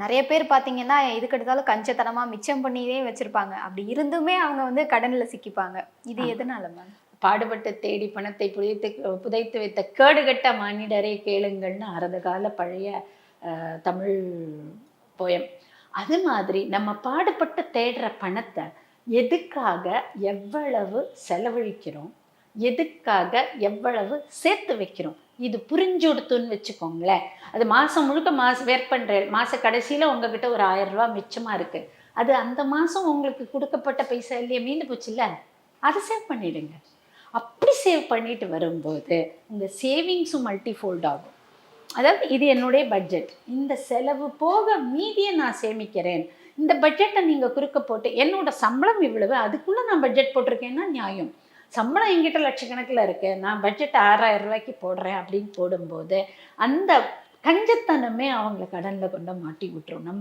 நிறைய பேர் பார்த்தீங்கன்னா, எதுக்கு எடுத்தாலும் கஞ்சத்தனமா மிச்சம் பண்ணியே வச்சிருப்பாங்க. அப்படி இருந்துமே அவங்க வந்து கடன்ல சிக்கிப்பாங்க. இது ஆமா. எதனால மேம்? பாடுபட்டு தேடி பணத்தை புதைத்து வைத்த கேடுகெட்ட மானிடரை கேளுங்கள்னு அறத கால பழைய தமிழ் போயம். அது மாதிரி நம்ம பாடுபட்டு தேடுற பணத்தை எதுக்காக எவ்வளவு செலவழிக்கிறோம், எதுக்காக எவ்வளவு சேர்த்து வைக்கிறோம், இது புரிஞ்சுடுத்துன்னு வச்சுக்கோங்களேன். அது மாதம் முழுக்க வேர் பண்ணுற மாத கடைசியில் உங்ககிட்ட ஒரு 1000 ரூபா மிச்சமாக இருக்குது. அது அந்த மாதம் உங்களுக்கு கொடுக்கப்பட்ட பைசா இல்லையே, மீண்டு போச்சுல்ல, அதை சேவ் பண்ணிடுங்க. அப்படி சேவ் பண்ணிட்டு வரும்போது உங்கள் சேவிங்ஸும் மல்டிஃபோல்ட் ஆகும். அதாவது இது என்னுடைய பட்ஜெட், இந்த செலவு போக மீதியை நான் சேமிக்கிறேன். இந்த பட்ஜெட்டை நீங்கள் குறுக்க போட்டு என்னோட சம்பளம் இவ்வளவு, அதுக்குள்ளே நான் பட்ஜெட் போட்டிருக்கேன்னா நியாயம். சம்பளம் என்கிட்ட லட்சக்கணக்கில் இருக்குது, நான் பட்ஜெட் 6000 ரூபாய்க்கு போடுறேன் அப்படின்னு போடும்போது அந்த கஞ்சத்தனமே அவங்கள கடனில் கொண்டு மாட்டி விட்டுரும். நம்ம